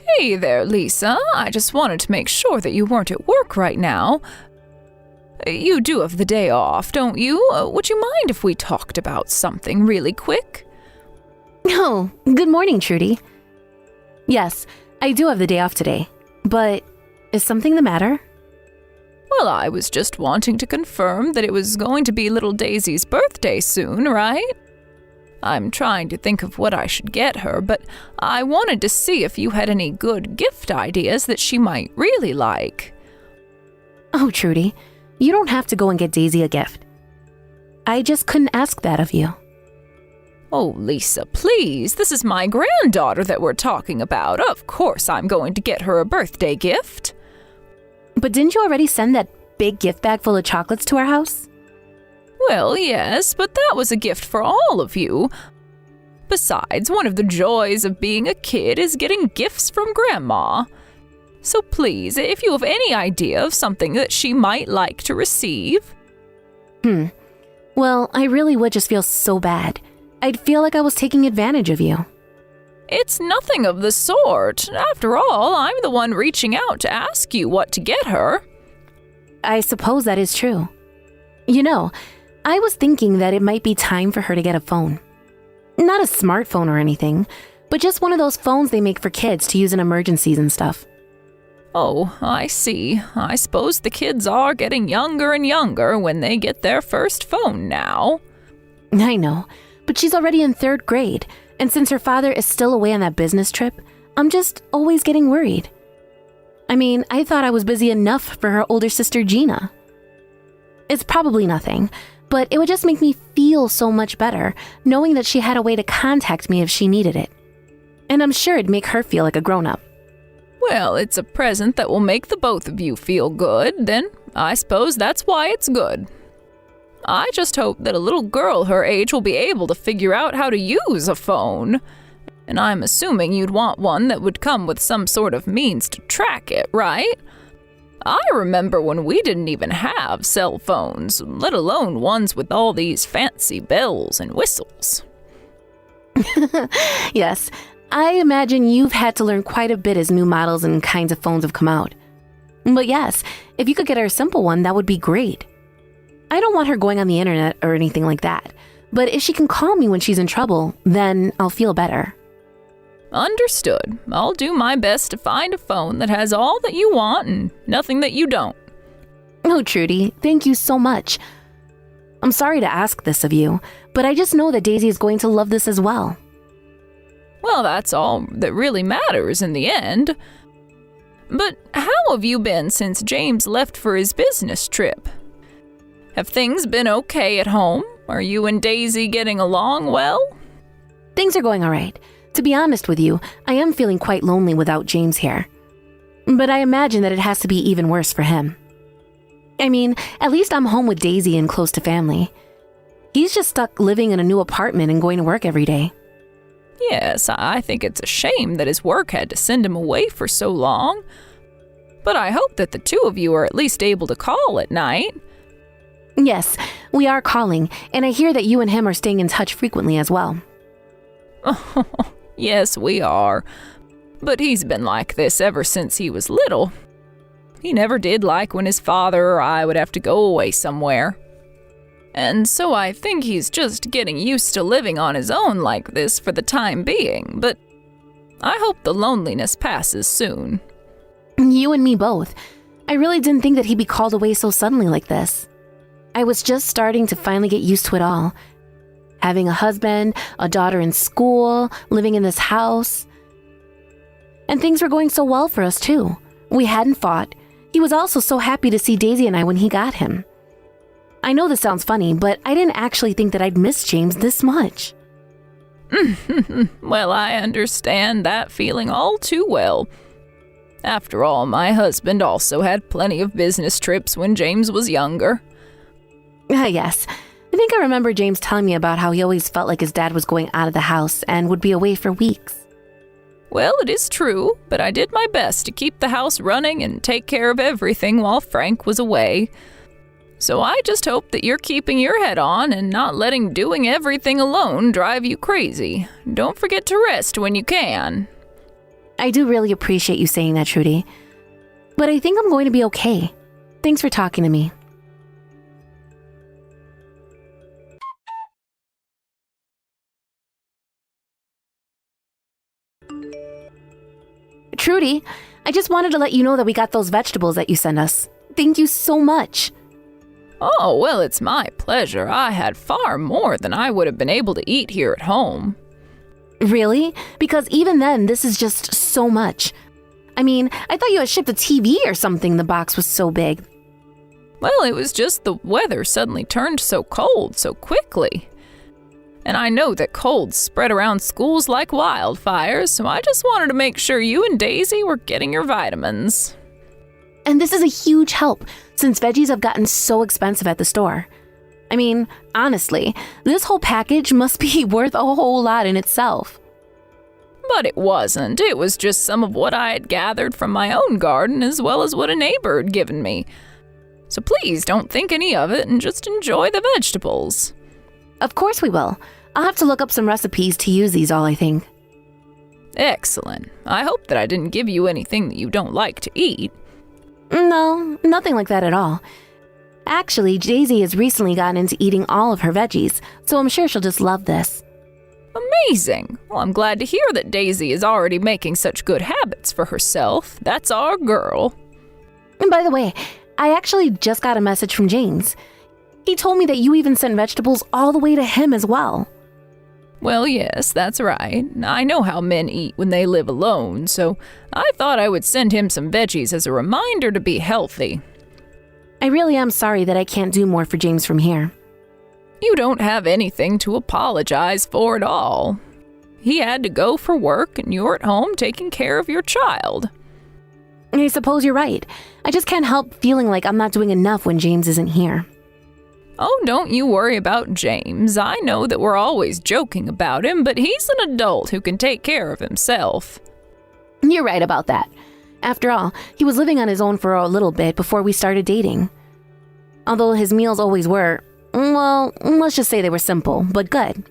Hey there, Lisa. I just wanted to make sure that you weren't at work right now. You do have the day off, don't you? Would you mind if we talked about something really quick? Oh, good morning, Trudy. Yes, I do have the day off today, but is something the matter? Well, I was just wanting to confirm that it was going to be little Daisy's birthday soon, right? I'm trying to think of what I should get her, but I wanted to see if you had any good gift ideas that she might really like. Oh, Trudy, you don't have to go and get Daisy a gift. I just couldn't ask that of you. Oh, Lisa, please, this is my granddaughter that we're talking about. Of course I'm going to get her a birthday gift. But didn't you already send that big gift bag full of chocolates to our house? Well, yes, but that was a gift for all of you. Besides, one of the joys of being a kid is getting gifts from Grandma. So please, if you have any idea of something that she might like to receive. Well, I really would just feel so bad. I'd feel like I was taking advantage of you. It's nothing of the sort. After all, I'm the one reaching out to ask you what to get her. I suppose that is true. You know, I was thinking that it might be time for her to get a phone. Not a smartphone or anything, but just one of those phones they make for kids to use in emergencies and stuff. Oh, I see. I suppose the kids are getting younger and younger when they get their first phone now. I know, but she's already in 3rd grade, and since her father is still away on that business trip, I'm just always getting worried. I mean, I thought I was busy enough for her older sister Gina. It's probably nothing, but it would just make me feel so much better knowing that she had a way to contact me if she needed it. And I'm sure it'd make her feel like a grown-up. Well, it's a present that will make the both of you feel good, then I suppose that's why it's good. I just hope that a little girl her age will be able to figure out how to use a phone. And I'm assuming you'd want one that would come with some sort of means to track it, right? I remember when we didn't even have cell phones, let alone ones with all these fancy bells and whistles. Yes, I imagine you've had to learn quite a bit as new models and kinds of phones have come out. But yes, if you could get her a simple one, that would be great. I don't want her going on the internet or anything like that, but if she can call me when she's in trouble, then I'll feel better. Understood. I'll do my best to find a phone that has all that you want and nothing that you don't. Oh, Trudy, thank you so much. I'm sorry to ask this of you, but I just know that Daisy is going to love this as well. Well, that's all that really matters in the end. But how have you been since James left for his business trip? Have things been okay at home? Are you and Daisy getting along well? Things are going all right. To be honest with you, I am feeling quite lonely without James here. But I imagine that it has to be even worse for him. I mean, at least I'm home with Daisy and close to family. He's just stuck living in a new apartment and going to work every day. Yes, I think it's a shame that his work had to send him away for so long. But I hope that the two of you are at least able to call at night. Yes, we are calling, and I hear that you and him are staying in touch frequently as well. Yes, we are. But he's been like this ever since he was little. He never did like when his father or I would have to go away somewhere. And so I think he's just getting used to living on his own like this for the time being, but I hope the loneliness passes soon. You and me both. I really didn't think that he'd be called away so suddenly like this. I was just starting to finally get used to it all. Having a husband, a daughter in school, living in this house. And things were going so well for us too. We hadn't fought. He was also so happy to see Daisy and I when he got him. I know this sounds funny, but I didn't actually think that I'd miss James this much. Well, I understand that feeling all too well. After all, my husband also had plenty of business trips when James was younger. Yes. I think I remember James telling me about how he always felt like his dad was going out of the house and would be away for weeks. Well, it is true, but I did my best to keep the house running and take care of everything while Frank was away. So I just hope that you're keeping your head on and not letting doing everything alone drive you crazy. Don't forget to rest when you can. I do really appreciate you saying that, Trudy. But I think I'm going to be okay. Thanks for talking to me. Trudy, I just wanted to let you know that we got those vegetables that you sent us. Thank you so much. Oh, well, it's my pleasure. I had far more than I would have been able to eat here at home. Really? Because even then, this is just so much. I mean, I thought you had shipped a TV or something, the box was so big. Well, it was just the weather suddenly turned so cold so quickly. And I know that colds spread around schools like wildfires, so I just wanted to make sure you and Daisy were getting your vitamins. And this is a huge help, since veggies have gotten so expensive at the store. I mean, honestly, this whole package must be worth a whole lot in itself. But it wasn't. It was just some of what I had gathered from my own garden as well as what a neighbor had given me. So please don't think any of it and just enjoy the vegetables. Of course we will. I'll have to look up some recipes to use these all, I think. Excellent. I hope that I didn't give you anything that you don't like to eat. No, nothing like that at all. Actually, Daisy has recently gotten into eating all of her veggies, so I'm sure she'll just love this. Amazing. Well, I'm glad to hear that Daisy is already making such good habits for herself. That's our girl. And by the way, I actually just got a message from James. He told me that you even sent vegetables all the way to him as well. Well, yes, that's right. I know how men eat when they live alone, so I thought I would send him some veggies as a reminder to be healthy. I really am sorry that I can't do more for James from here. You don't have anything to apologize for at all. He had to go for work, and you're at home taking care of your child. I suppose you're right. I just can't help feeling like I'm not doing enough when James isn't here. Oh, don't you worry about James. I know that we're always joking about him, but he's an adult who can take care of himself. You're right about that. After all, he was living on his own for a little bit before we started dating. Although his meals always were, well, let's just say they were simple, but good.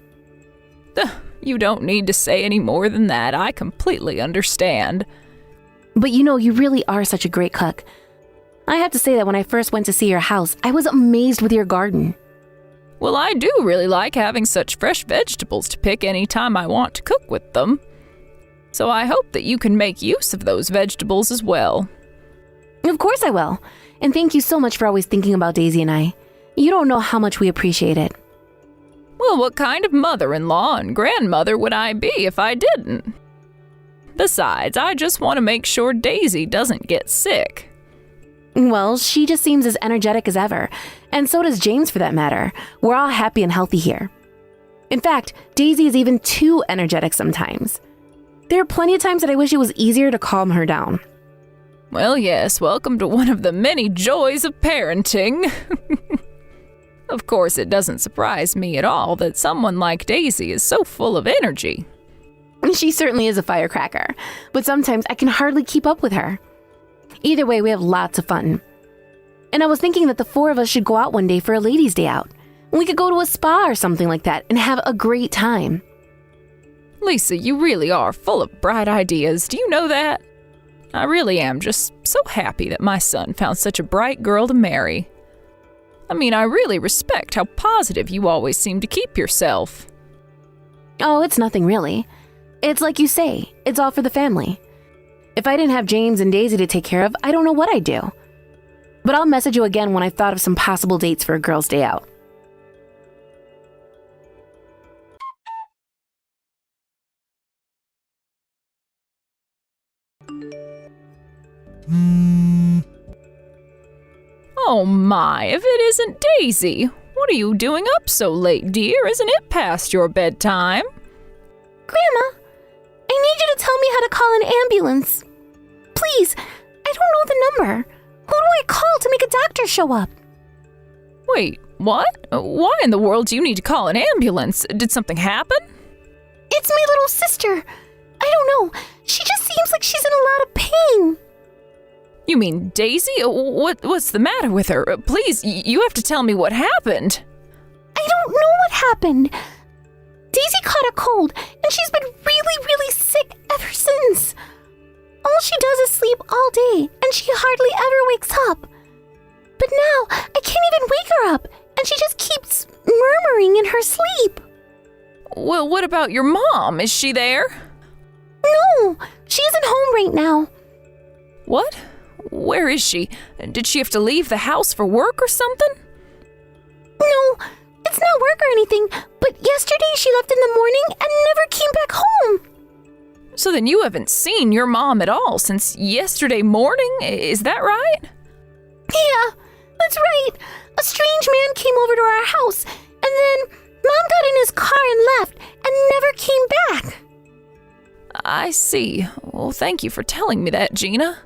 You don't need to say any more than that. I completely understand. But you really are such a great cook. I have to say that when I first went to see your house, I was amazed with your garden. Well, I do really like having such fresh vegetables to pick any time I want to cook with them. So I hope that you can make use of those vegetables as well. Of course I will. And thank you so much for always thinking about Daisy and I. You don't know how much we appreciate it. Well, what kind of mother-in-law and grandmother would I be if I didn't? Besides, I just want to make sure Daisy doesn't get sick. Well, she just seems as energetic as ever, and so does James for that matter. We're all happy and healthy here. In fact, Daisy is even too energetic sometimes. There are plenty of times that I wish it was easier to calm her down. Well, yes, welcome to one of the many joys of parenting. Of course, it doesn't surprise me at all that someone like Daisy is so full of energy. She certainly is a firecracker, but sometimes I can hardly keep up with her. Either way, we have lots of fun. And I was thinking that the four of us should go out one day for a ladies' day out. We could go to a spa or something like that and have a great time. Lisa, you really are full of bright ideas. Do you know that? I really am just so happy that my son found such a bright girl to marry. I mean, I really respect how positive you always seem to keep yourself. Oh, it's nothing really. It's like you say, it's all for the family. If I didn't have James and Daisy to take care of, I don't know what I'd do. But I'll message you again when I've thought of some possible dates for a girls' day out. Oh my, if it isn't Daisy! What are you doing up so late, dear? Isn't it past your bedtime? Grandma, I need you to tell me how to call an ambulance. Please, I don't know the number. Who do I call to make a doctor show up? Wait, what? Why in the world do you need to call an ambulance? Did something happen? It's my little sister. I don't know. She just seems like she's in a lot of pain. You mean Daisy? What's the matter with her? Please, you have to tell me what happened. I don't know what happened. Daisy caught a cold, and she's been really, really sick ever since. she does is sleep all day, and she hardly ever wakes up. But now, I can't even wake her up, and she just keeps murmuring in her sleep. Well, what about your mom? Is she there? No, she isn't home right now. What? Where is she? Did she have to leave the house for work or something? No, it's not work or anything, but yesterday she left in the morning and never came back home. So then you haven't seen your mom at all since yesterday morning, is that right? Yeah, that's right. A strange man came over to our house, and then Mom got in his car and left and never came back. I see. Well, thank you for telling me that, Gina.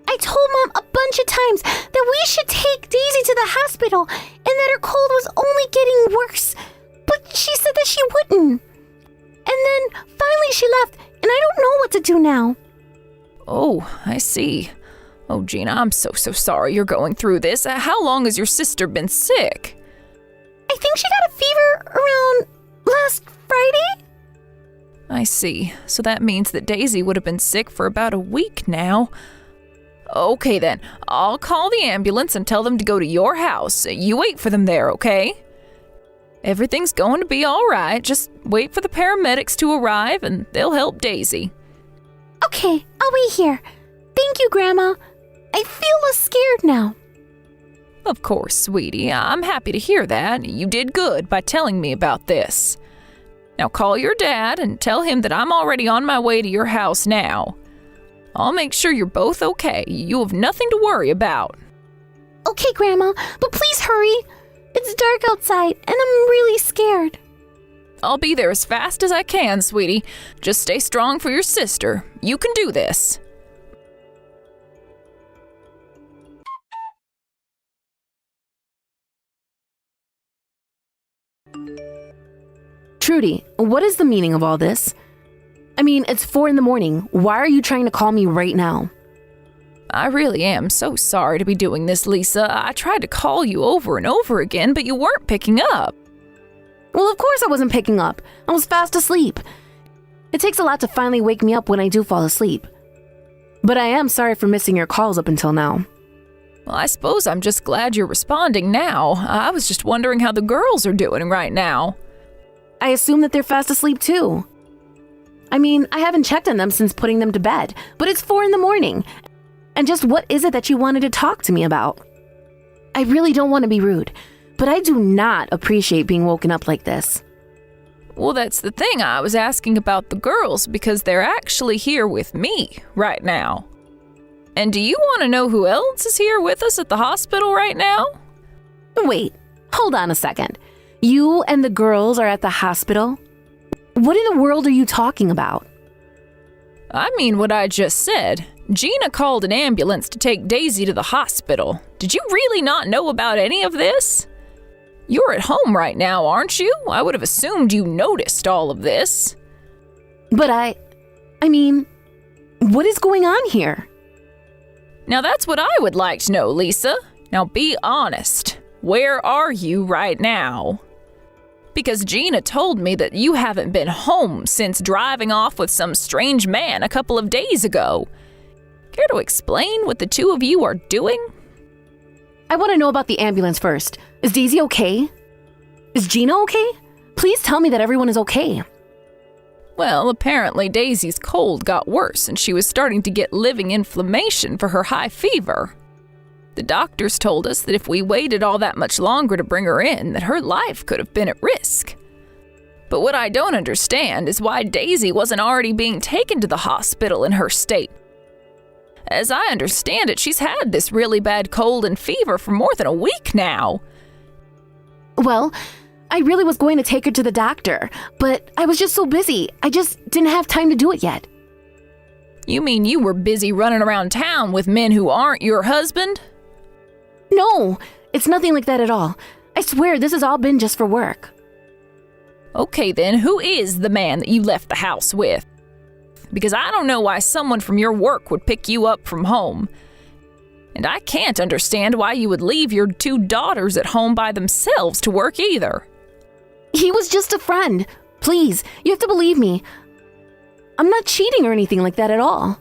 I told Mom a bunch of times that we should take Daisy to the hospital and that her cold was only getting worse, but she said that she wouldn't. And then finally she left, and I don't know what to do now. Oh, I see. Oh, Gina, I'm so sorry you're going through this. How long has your sister been sick? I think she got a fever around last Friday. I see. So that means that Daisy would have been sick for about a week now. Okay then, I'll call the ambulance and tell them to go to your house. You wait for them there, okay? Everything's going to be all right. Just wait for the paramedics to arrive and they'll help Daisy. Okay, I'll wait here. Thank you, Grandma. I feel less scared now. Of course, sweetie. I'm happy to hear that. You did good by telling me about this. Now call your dad and tell him that I'm already on my way to your house now. I'll make sure you're both okay. You have nothing to worry about. Okay, Grandma, but please hurry. It's dark outside and I'm really scared. I'll be there as fast as I can, sweetie. Just stay strong for your sister. You can do this. Trudy, what is the meaning of all this? I mean, it's 4 a.m. Why are you trying to call me right now? I really am so sorry to be doing this, Lisa. I tried to call you over and over again, but you weren't picking up. Well, of course I wasn't picking up. I was fast asleep. It takes a lot to finally wake me up when I do fall asleep. But I am sorry for missing your calls up until now. Well, I suppose I'm just glad you're responding now. I was just wondering how the girls are doing right now. I assume that they're fast asleep too. I mean, I haven't checked on them since putting them to bed, but it's 4 a.m. And just what is it that you wanted to talk to me about? I really don't want to be rude, but I do not appreciate being woken up like this. Well, that's the thing. I was asking about the girls because they're actually here with me right now. And do you want to know who else is here with us at the hospital right now? Wait, hold on a second. You and the girls are at the hospital? What in the world are you talking about? I mean what I just said. Gina called an ambulance to take Daisy to the hospital. Did you really not know about any of this? You're at home right now, aren't you? I would have assumed you noticed all of this. But I mean, what is going on here? Now that's what I would like to know, Lisa. Now be honest. Where are you right now? Because Gina told me that you haven't been home since driving off with some strange man a couple of days ago. Care to explain what the two of you are doing? I want to know about the ambulance first. Is Daisy okay? Is Gina okay? Please tell me that everyone is okay. Well, apparently Daisy's cold got worse and she was starting to get living inflammation for her high fever. The doctors told us that if we waited all that much longer to bring her in, that her life could have been at risk. But what I don't understand is why Daisy wasn't already being taken to the hospital in her state. As I understand it, she's had this really bad cold and fever for more than a week now. Well, I really was going to take her to the doctor, but I was just so busy. I just didn't have time to do it yet. You mean you were busy running around town with men who aren't your husband? No, it's nothing like that at all. I swear this has all been just for work. Okay then, who is the man that you left the house with? Because I don't know why someone from your work would pick you up from home. And I can't understand why you would leave your 2 daughters at home by themselves to work either. He was just a friend. Please, you have to believe me. I'm not cheating or anything like that at all.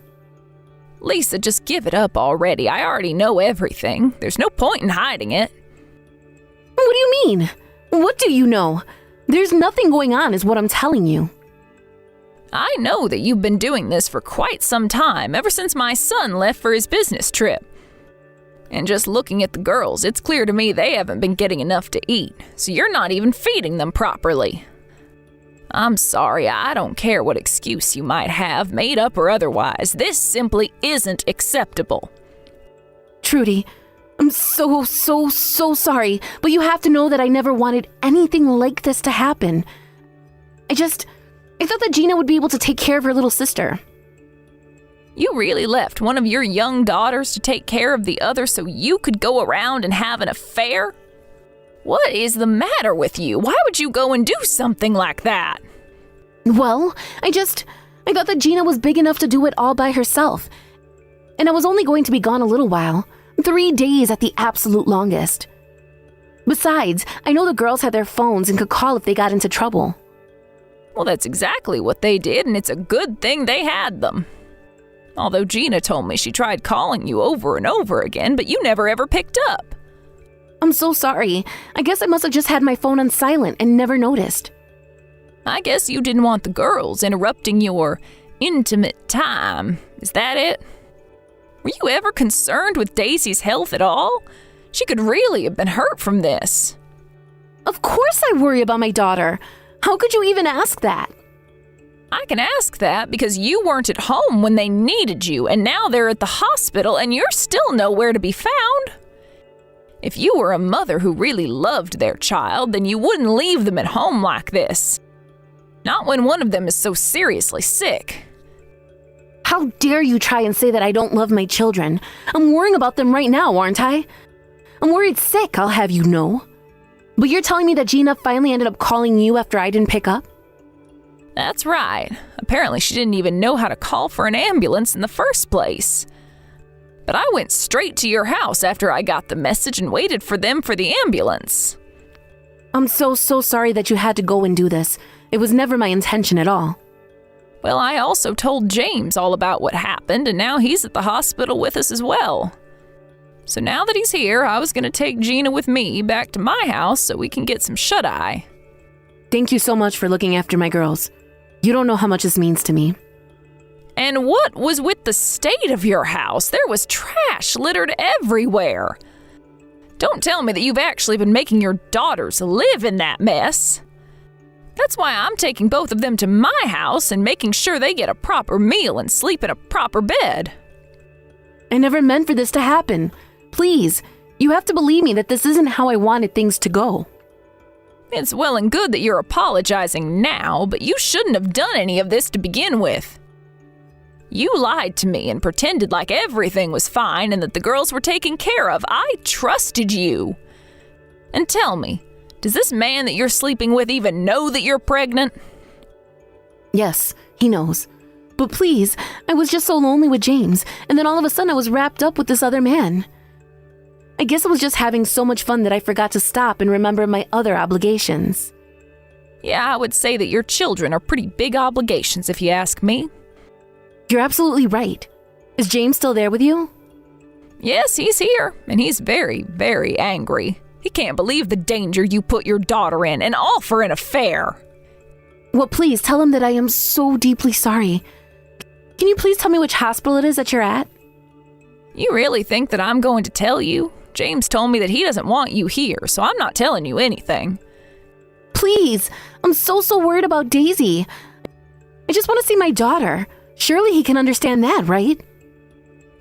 Lisa, just give it up already. I already know everything. There's no point in hiding it. What do you mean? What do you know? There's nothing going on is what I'm telling you. I know that you've been doing this for quite some time, ever since my son left for his business trip. And just looking at the girls, it's clear to me they haven't been getting enough to eat, so you're not even feeding them properly. I'm sorry, I don't care what excuse you might have, made up or otherwise. This simply isn't acceptable. Trudy, I'm so sorry, but you have to know that I never wanted anything like this to happen. I thought that Gina would be able to take care of her little sister. You really left one of your young daughters to take care of the other so you could go around and have an affair? What is the matter with you? Why would you go and do something like that? Well, I thought that Gina was big enough to do it all by herself. And I was only going to be gone a little while, 3 days at the absolute longest. Besides, I know the girls had their phones and could call if they got into trouble. Well, that's exactly what they did, and it's a good thing they had them. Although Gina told me she tried calling you over and over again, but you never ever picked up. I'm so sorry. I guess I must have just had my phone on silent and never noticed. I guess you didn't want the girls interrupting your intimate time. Is that it? Were you ever concerned with Daisy's health at all? She could really have been hurt from this. Of course I worry about my daughter. How could you even ask that? I can ask that because you weren't at home when they needed you, and now they're at the hospital and you're still nowhere to be found. If you were a mother who really loved their child, then you wouldn't leave them at home like this. Not when one of them is so seriously sick. How dare you try and say that I don't love my children? I'm worrying about them right now, aren't I? I'm worried sick, I'll have you know. But you're telling me that Gina finally ended up calling you after I didn't pick up? That's right. Apparently she didn't even know how to call for an ambulance in the first place. But I went straight to your house after I got the message and waited for them for the ambulance. I'm so sorry that you had to go and do this. It was never my intention at all. Well, I also told James all about what happened, and now he's at the hospital with us as well. So now that he's here, I was going to take Gina with me back to my house so we can get some shut-eye. Thank you so much for looking after my girls. You don't know how much this means to me. And what was with the state of your house? There was trash littered everywhere. Don't tell me that you've actually been making your daughters live in that mess. That's why I'm taking both of them to my house and making sure they get a proper meal and sleep in a proper bed. I never meant for this to happen. Please, you have to believe me that this isn't how I wanted things to go. It's well and good that you're apologizing now, but you shouldn't have done any of this to begin with. You lied to me and pretended like everything was fine and that the girls were taken care of. I trusted you. And tell me, does this man that you're sleeping with even know that you're pregnant? Yes, he knows. But please, I was just so lonely with James, and then all of a sudden I was wrapped up with this other man. I guess I was just having so much fun that I forgot to stop and remember my other obligations. Yeah, I would say that your children are pretty big obligations if you ask me. You're absolutely right. Is James still there with you? Yes, he's here, and he's very, very angry. He can't believe the danger you put your daughter in, and all for an affair. Well, please tell him that I am so deeply sorry. Can you please tell me which hospital it is that you're at? You really think that I'm going to tell you? James told me that he doesn't want you here, so I'm not telling you anything. Please, I'm so worried about Daisy. I just want to see my daughter. Surely he can understand that, right?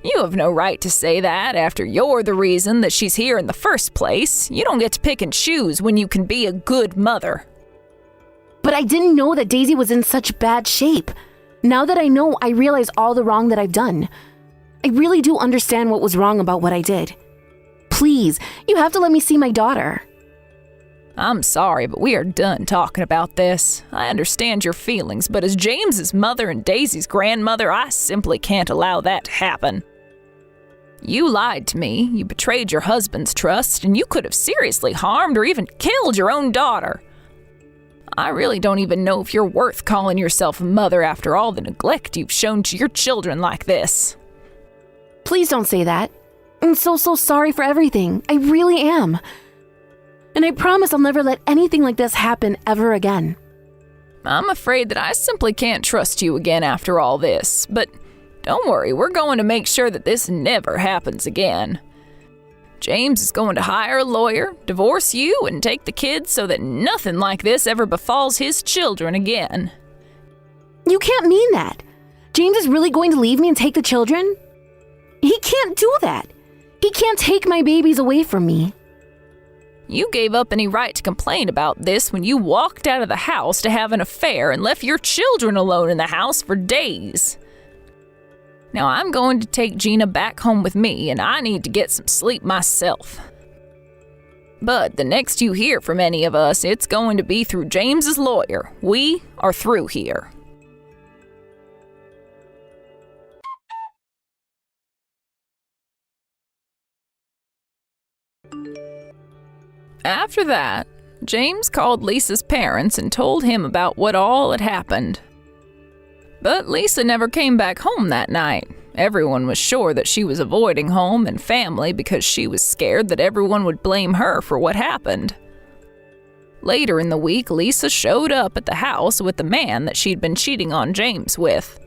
You have no right to say that after you're the reason that she's here in the first place. You don't get to pick and choose when you can be a good mother. But I didn't know that Daisy was in such bad shape. Now that I know, I realize all the wrong that I've done. I really do understand what was wrong about what I did. Please, you have to let me see my daughter. I'm sorry, but we are done talking about this. I understand your feelings, but as James's mother and Daisy's grandmother, I simply can't allow that to happen. You lied to me, you betrayed your husband's trust, and you could have seriously harmed or even killed your own daughter. I really don't even know if you're worth calling yourself a mother after all the neglect you've shown to your children like this. Please don't say that. I'm so sorry for everything. I really am. And I promise I'll never let anything like this happen ever again. I'm afraid that I simply can't trust you again after all this, but don't worry, we're going to make sure that this never happens again. James is going to hire a lawyer, divorce you, and take the kids so that nothing like this ever befalls his children again. You can't mean that. James is really going to leave me and take the children? He can't do that. He can't take my babies away from me. You gave up any right to complain about this when you walked out of the house to have an affair and left your children alone in the house for days. Now I'm going to take Gina back home with me, and I need to get some sleep myself. But the next you hear from any of us, it's going to be through James's lawyer. We are through here. After that, James called Lisa's parents and told him about what all had happened. But Lisa never came back home that night. Everyone was sure that she was avoiding home and family because she was scared that everyone would blame her for what happened. Later in the week, Lisa showed up at the house with the man that she'd been cheating on James with.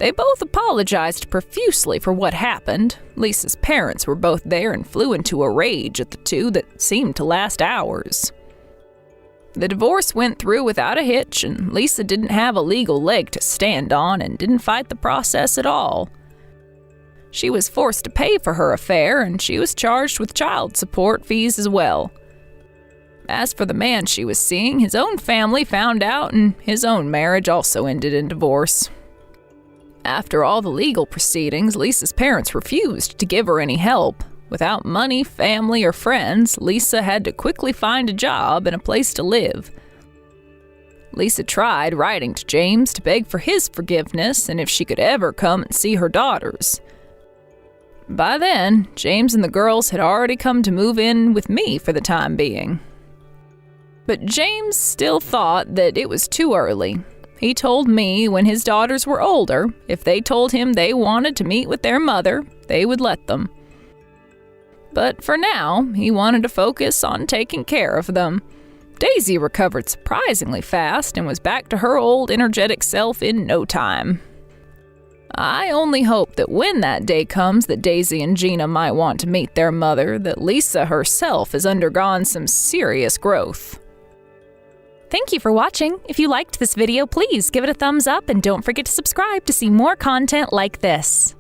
They both apologized profusely for what happened. Lisa's parents were both there and flew into a rage at the two that seemed to last hours. The divorce went through without a hitch, and Lisa didn't have a legal leg to stand on and didn't fight the process at all. She was forced to pay for her affair, and she was charged with child support fees as well. As for the man she was seeing, his own family found out, and his own marriage also ended in divorce. After all the legal proceedings, Lisa's parents refused to give her any help. Without money, family, or friends, Lisa had to quickly find a job and a place to live. Lisa tried writing to James to beg for his forgiveness and if she could ever come and see her daughters. By then, James and the girls had already come to move in with me for the time being. But James still thought that it was too early. He told me when his daughters were older, if they told him they wanted to meet with their mother, they would let them. But for now, he wanted to focus on taking care of them. Daisy recovered surprisingly fast and was back to her old energetic self in no time. I only hope that when that day comes that Daisy and Gina might want to meet their mother, that Lisa herself has undergone some serious growth. Thank you for watching. If you liked this video, please give it a thumbs up and don't forget to subscribe to see more content like this.